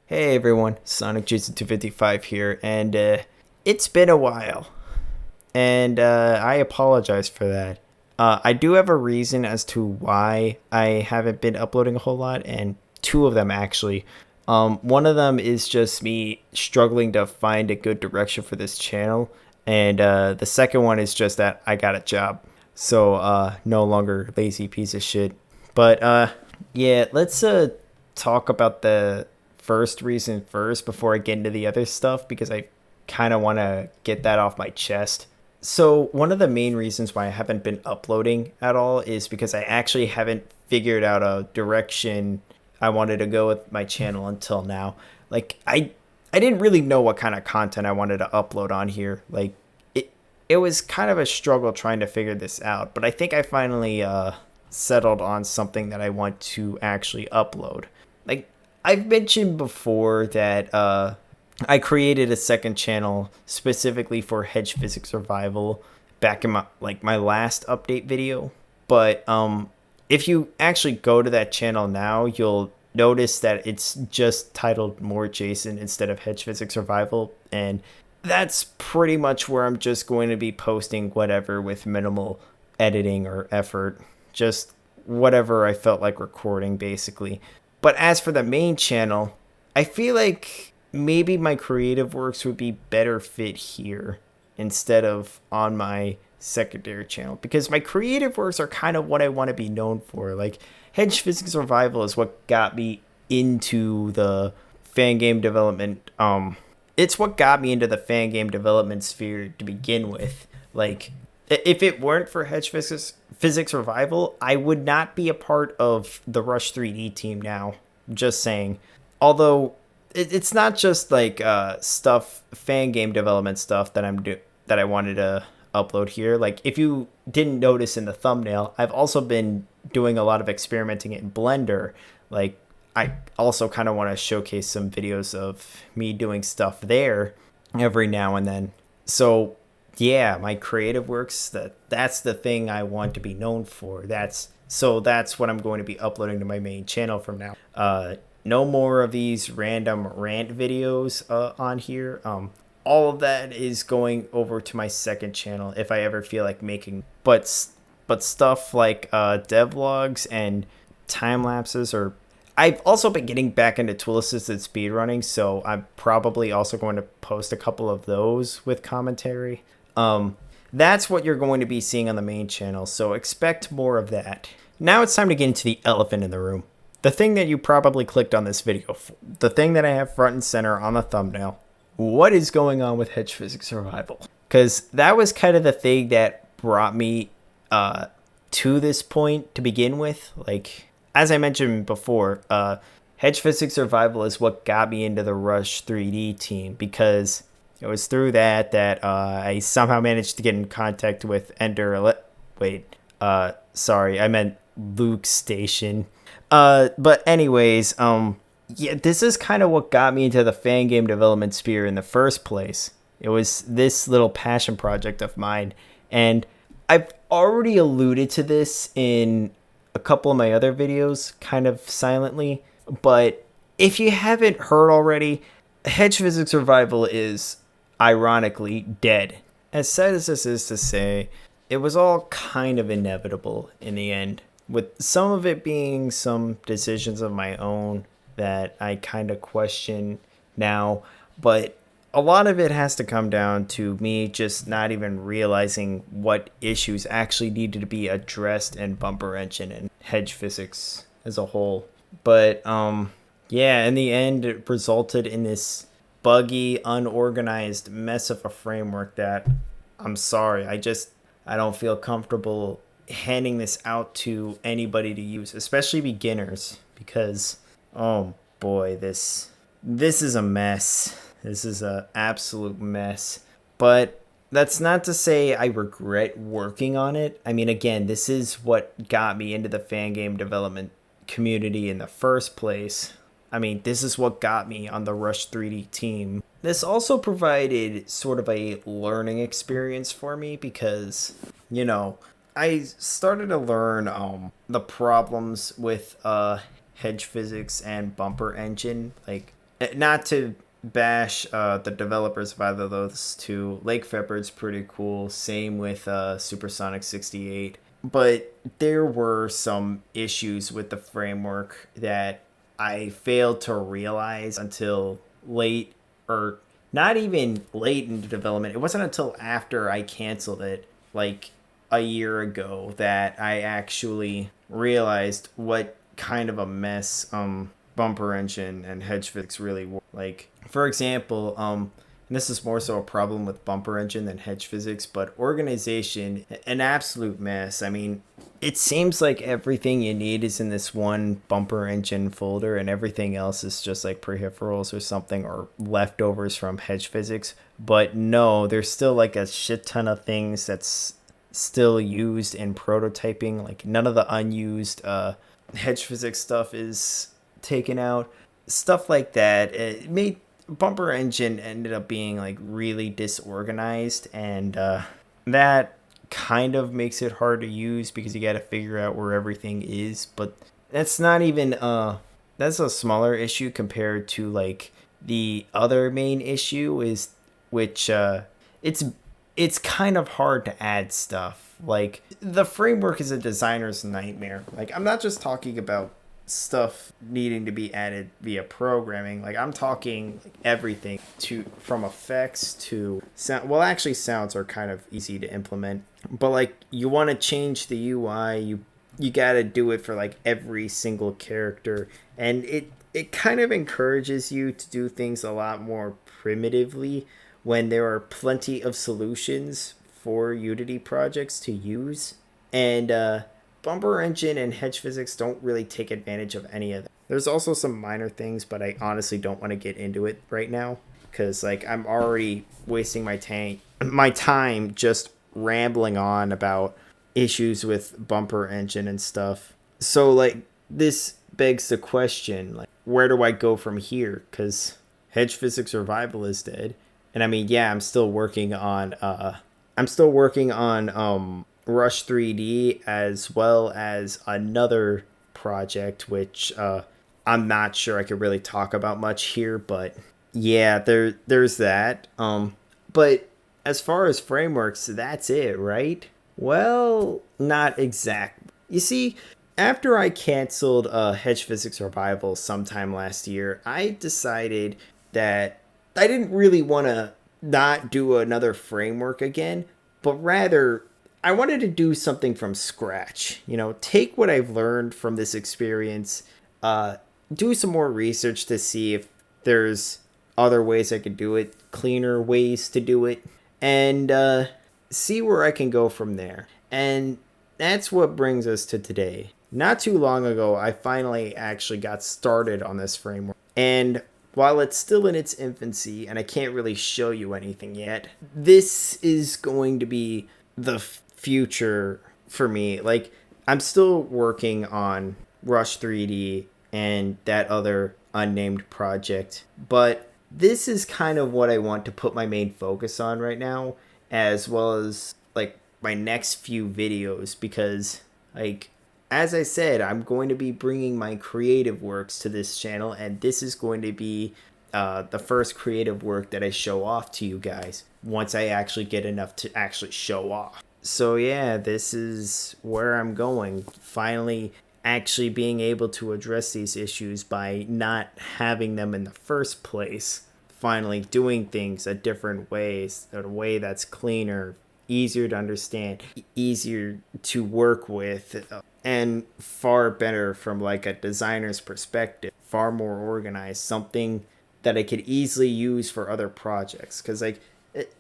Hey everyone, Sonic Jason 255 here, and it's been a while, and I apologize for that. I do have a reason as to why I haven't been uploading a whole lot, and two of them actually. One of them is just me struggling to find a good direction for this channel, and the second one is just that I got a job, so no longer lazy piece of shit. But yeah, let's talk about the first reason first before I get into the other stuff because I kind of want to get that off my chest. So, one of the main reasons why I haven't been uploading at all is because I actually haven't figured out a direction I wanted to go with my channel until now. Like I didn't really know what kind of content I wanted to upload on here. Like it was kind of a struggle trying to figure this out, but I think I finally settled on something that I want to actually upload. Like I've mentioned before that I created a second channel specifically for hedge physics survival back in my last update video. But if you actually go to that channel now, you'll notice that it's just titled More Jason instead of Hedge Physics Survival, and that's pretty much where I'm just going to be posting whatever with minimal editing or effort, just whatever I felt like recording basically. But as for the main channel, I feel like maybe my creative works would be better fit here instead of on my secondary channel because my creative works are kind of what I want to be known for. Like hedge physics survival is what got me into the fan game development. It's what got me into the fan game development sphere to begin with. Like if it weren't for hedge physics survival, I would not be a part of the Rush 3D team now. Just saying. Although it's not just like stuff, fan game development stuff that I wanted to upload here. Like if you didn't notice in the thumbnail, I've also been doing a lot of experimenting in Blender. Like I also kind of want to showcase some videos of me doing stuff there every now and then. So yeah, my creative works, that's the thing I want to be known for. That's what I'm going to be uploading to my main channel from now. No more of these random rant videos on here. All of that is going over to my second channel if I ever feel like making. But stuff like devlogs and time lapses, or I've also been getting back into tool assisted speedrunning, so I'm probably also going to post a couple of those with commentary. That's what you're going to be seeing on the main channel, so expect more of that. Now it's time to get into the elephant in the room. The thing that you probably clicked on this video for. The thing that I have front and center on the thumbnail. What is going on with hedge physics survival? Because that was kind of the thing that brought me to this point to begin with. Like, as I mentioned before, hedge physics survival is what got me into the Rush 3D team, because it was through that I somehow managed to get in contact with sorry, I meant Luke Station. But anyways, yeah, this is kind of what got me into the fan game development sphere in the first place. It was this little passion project of mine, and I've already alluded to this in a couple of my other videos, kind of silently, but if you haven't heard already, hedge physics survival is ironically dead. As sad as this is to say, it was all kind of inevitable in the end, with some of it being some decisions of my own that I kind of question now, but a lot of it has to come down to me just not even realizing what issues actually needed to be addressed in bumper engine and hedge physics as a whole. But yeah, in the end it resulted in this buggy, unorganized mess of a framework that I'm sorry, I don't feel comfortable handing this out to anybody to use, especially beginners, because oh boy, this is a mess. This is an absolute mess. But that's not to say I regret working on it. I mean, again, this is what got me into the fan game development community in the first place. I mean, this is what got me on the Rush 3D team. This also provided sort of a learning experience for me because, you know, I started to learn the problems with hedge physics and bumper engine. Like, not to bash the developers of either of those two. Lake Feppard's pretty cool. Same with Supersonic 68. But there were some issues with the framework that I failed to realize until late, or not even late into development. It wasn't until after I canceled it, like a year ago, that I actually realized what kind of a mess bumper engine and hedge physics really were. Like, for example, and this is more so a problem with bumper engine than hedge physics, but organization, an absolute mess. I mean, it seems like everything you need is in this one bumper engine folder, and everything else is just like peripherals or something, or leftovers from hedge physics. But no, there's still like a shit ton of things that's still used in prototyping. Like, none of the unused hedge physics stuff is taken out. Stuff like that. It made bumper engine ended up being like really disorganized, and that kind of makes it hard to use because you got to figure out where everything is. But that's not even that's a smaller issue compared to like the other main issue is, which it's kind of hard to add stuff. Like, the framework is a designer's nightmare. Like, I'm not just talking about stuff needing to be added via programming. Like, I'm talking everything, to from effects to sound. Well, actually, sounds are kind of easy to implement, but like, you want to change the UI, you got to do it for like every single character, and it kind of encourages you to do things a lot more primitively when there are plenty of solutions for Unity projects to use. And bumper engine and hedge physics don't really take advantage of any of that. There's also some minor things, but I honestly don't want to get into it right now because like, I'm already wasting my time just rambling on about issues with bumper engine and stuff. So like, this begs the question, like, where do I go from here? Because hedge physics survival is dead. And I mean, yeah, I'm still working on Rush 3D, as well as another project which I'm not sure I could really talk about much here, but yeah, there's that. But as far as frameworks, that's it, right? Well, not exactly. You see, after I canceled Hedge Physics Revival sometime last year, I decided that I didn't really want to not do another framework again, but rather I wanted to do something from scratch. You know, take what I've learned from this experience, do some more research to see if there's other ways I could do it, cleaner ways to do it, and see where I can go from there. And that's what brings us to today. Not too long ago, I finally actually got started on this framework. And while it's still in its infancy and I can't really show you anything yet, this is going to be the future for me. Like, I'm still working on Rush 3D and that other unnamed project, but this is kind of what I want to put my main focus on right now, as well as like my next few videos, because like, as I said, I'm going to be bringing my creative works to this channel, and this is going to be the first creative work that I show off to you guys once I actually get enough to actually show off. So yeah, this is where I'm going. Finally actually being able to address these issues by not having them in the first place. Finally doing things a different ways, a way that's cleaner, easier to understand, easier to work with, and far better from like a designer's perspective, far more organized, something that I could easily use for other projects. Because like,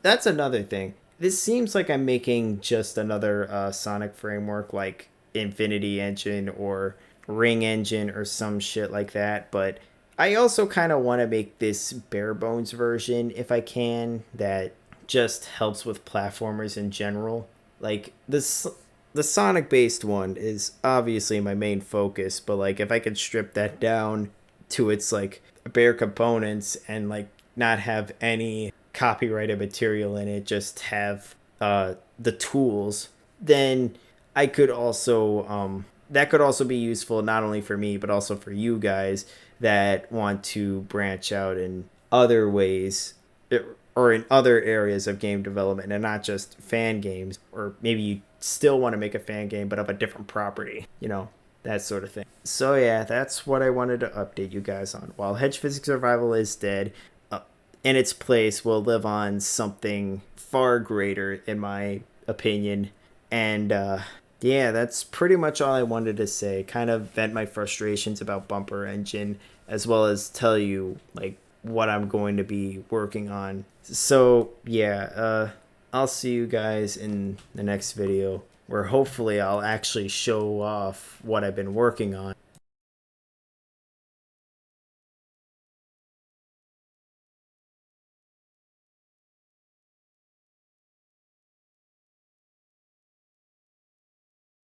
that's another thing. This seems like I'm making just another Sonic framework like Infinity Engine or Ring Engine or some shit like that, but I also kind of want to make this bare bones version if I can, that just helps with platformers in general. Like, the Sonic based one is obviously my main focus, but like, if I could strip that down to its like bare components and like not have any copyrighted material in it, just have the tools, then I could also that could also be useful not only for me but also for you guys, that want to branch out in other ways or in other areas of game development and not just fan games, or maybe you still want to make a fan game but of a different property, that sort of thing. So yeah, that's what I wanted to update you guys on. While Hedge Physics Survival is dead, in its place will live on something far greater, in my opinion. And yeah, that's pretty much all I wanted to say. Kind of vent my frustrations about Bumper Engine, as well as tell you like what I'm going to be working on. So yeah, I'll see you guys in the next video, where hopefully I'll actually show off what I've been working on.